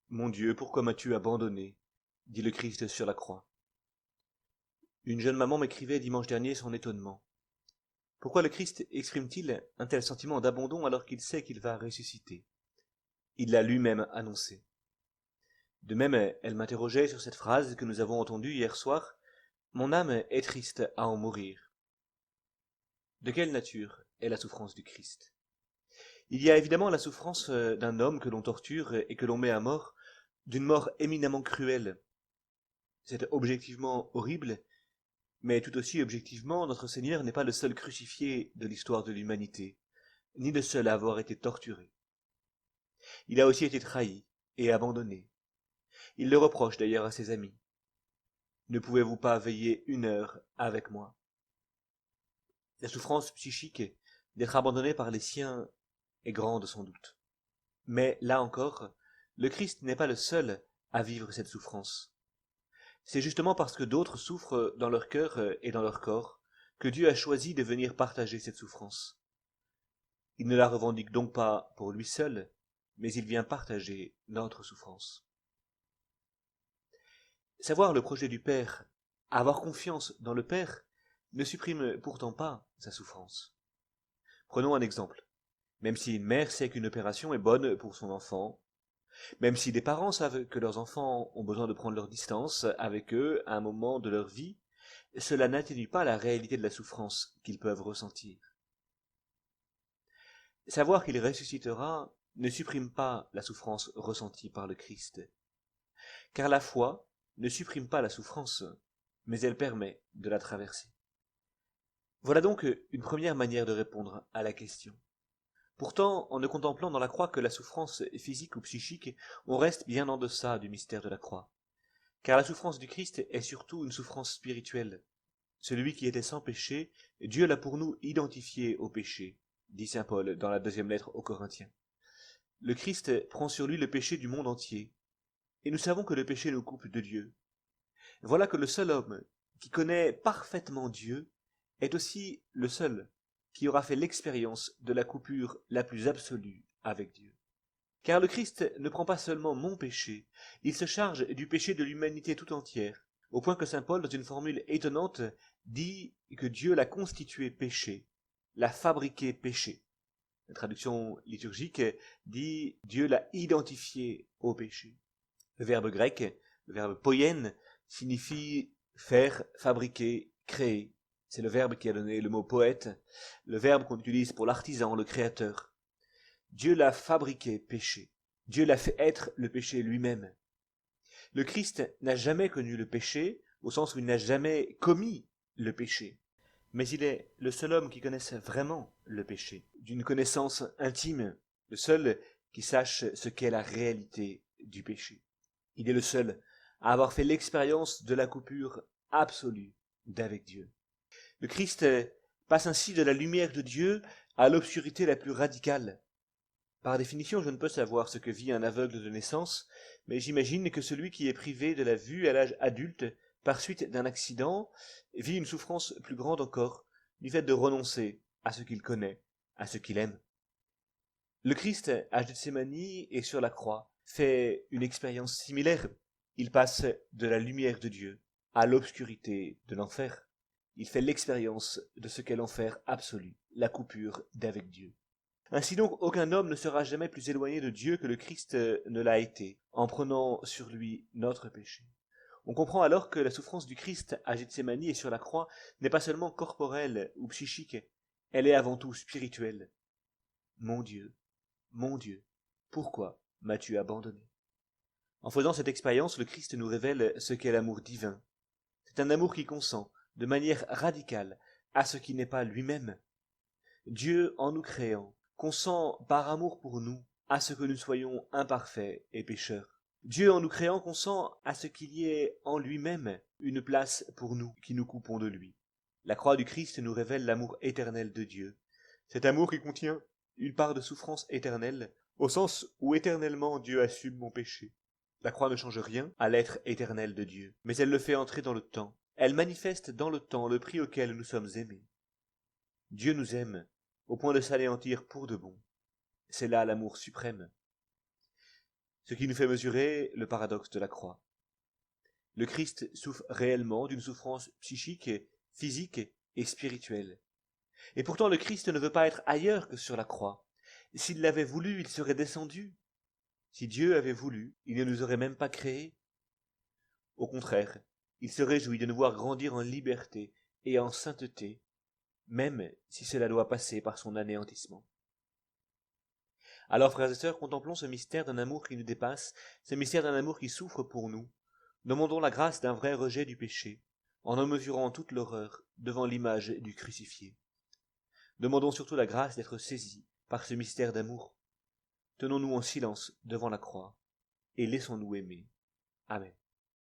mon Dieu, pourquoi m'as-tu abandonné ?» dit le Christ sur la croix. Une jeune maman m'écrivait dimanche dernier son étonnement. Pourquoi le Christ exprime-t-il un tel sentiment d'abandon alors qu'il sait qu'il va ressusciter? Il l'a lui-même annoncé. De même, elle m'interrogeait sur cette phrase que nous avons entendue hier soir. « Mon âme est triste à en mourir. » De quelle nature est la souffrance du Christ? Il y a évidemment la souffrance d'un homme que l'on torture et que l'on met à mort, d'une mort éminemment cruelle. C'est objectivement horrible, mais tout aussi objectivement, notre Seigneur n'est pas le seul crucifié de l'histoire de l'humanité, ni le seul à avoir été torturé. Il a aussi été trahi et abandonné. Il le reproche d'ailleurs à ses amis. « Ne pouvez-vous pas veiller 1 heure avec moi ?» La souffrance psychique d'être abandonné par les siens est grande sans doute. Mais là encore, le Christ n'est pas le seul à vivre cette souffrance. C'est justement parce que d'autres souffrent dans leur cœur et dans leur corps que Dieu a choisi de venir partager cette souffrance. Il ne la revendique donc pas pour lui seul, mais il vient partager notre souffrance. Savoir le projet du Père, avoir confiance dans le Père, ne supprime pourtant pas sa souffrance. Prenons un exemple. Même si une mère sait qu'une opération est bonne pour son enfant, même si des parents savent que leurs enfants ont besoin de prendre leur distance avec eux à un moment de leur vie, cela n'atténue pas la réalité de la souffrance qu'ils peuvent ressentir. Savoir qu'il ressuscitera ne supprime pas la souffrance ressentie par le Christ, car la foi ne supprime pas la souffrance, mais elle permet de la traverser. Voilà donc une première manière de répondre à la question. Pourtant, en ne contemplant dans la croix que la souffrance physique ou psychique, on reste bien en deçà du mystère de la croix. Car la souffrance du Christ est surtout une souffrance spirituelle. Celui qui était sans péché, Dieu l'a pour nous identifié au péché, dit saint Paul dans la 2e lettre aux Corinthiens. Le Christ prend sur lui le péché du monde entier, et nous savons que le péché nous coupe de Dieu. Voilà que le seul homme qui connaît parfaitement Dieu est aussi le seul qui aura fait l'expérience de la coupure la plus absolue avec Dieu. Car le Christ ne prend pas seulement mon péché, il se charge du péché de l'humanité tout entière, au point que saint Paul, dans une formule étonnante, dit que Dieu l'a constitué péché, l'a fabriqué péché. La traduction liturgique dit Dieu l'a identifié au péché. Le verbe grec, le verbe poien, signifie faire, fabriquer, créer. C'est le verbe qui a donné le mot poète, le verbe qu'on utilise pour l'artisan, le créateur. Dieu l'a fabriqué péché. Dieu l'a fait être le péché lui-même. Le Christ n'a jamais connu le péché, au sens où il n'a jamais commis le péché. Mais il est le seul homme qui connaisse vraiment le péché, d'une connaissance intime, le seul qui sache ce qu'est la réalité du péché. Il est le seul à avoir fait l'expérience de la coupure absolue d'avec Dieu. Le Christ passe ainsi de la lumière de Dieu à l'obscurité la plus radicale. Par définition, je ne peux savoir ce que vit un aveugle de naissance, mais j'imagine que celui qui est privé de la vue à l'âge adulte par suite d'un accident vit une souffrance plus grande encore du fait de renoncer à ce qu'il connaît, à ce qu'il aime. Le Christ, à Gethsémani et sur la croix, fait une expérience similaire. Il passe de la lumière de Dieu à l'obscurité de l'enfer. Il fait l'expérience de ce qu'est l'enfer absolu, la coupure d'avec Dieu. Ainsi donc, aucun homme ne sera jamais plus éloigné de Dieu que le Christ ne l'a été, en prenant sur lui notre péché. On comprend alors que la souffrance du Christ à Gethsémani et sur la croix n'est pas seulement corporelle ou psychique, elle est avant tout spirituelle. Mon Dieu, pourquoi m'as-tu abandonné? En faisant cette expérience, le Christ nous révèle ce qu'est l'amour divin. C'est un amour qui consent, de manière radicale, à ce qui n'est pas lui-même. Dieu, en nous créant, consent par amour pour nous à ce que nous soyons imparfaits et pécheurs. Dieu, en nous créant, consent à ce qu'il y ait en lui-même une place pour nous qui nous coupons de lui. La croix du Christ nous révèle l'amour éternel de Dieu. Cet amour qui contient une part de souffrance éternelle, au sens où éternellement Dieu assume mon péché. La croix ne change rien à l'être éternel de Dieu, mais elle le fait entrer dans le temps. Elle manifeste dans le temps le prix auquel nous sommes aimés. Dieu nous aime au point de s'anéantir pour de bon. C'est là l'amour suprême. ce qui nous fait mesurer le paradoxe de la croix. Le Christ souffre réellement d'une souffrance psychique, physique et spirituelle. Et pourtant le Christ ne veut pas être ailleurs que sur la croix. S'il l'avait voulu, il serait descendu. Si Dieu avait voulu, il ne nous aurait même pas créés. Au contraire, il se réjouit de nous voir grandir en liberté et en sainteté, même si cela doit passer par son anéantissement. Alors, frères et sœurs, contemplons ce mystère d'un amour qui nous dépasse, ce mystère d'un amour qui souffre pour nous. Demandons la grâce d'un vrai rejet du péché, en en mesurant toute l'horreur devant l'image du crucifié. Demandons surtout la grâce d'être saisis par ce mystère d'amour. Tenons-nous en silence devant la croix, et laissons-nous aimer. Amen.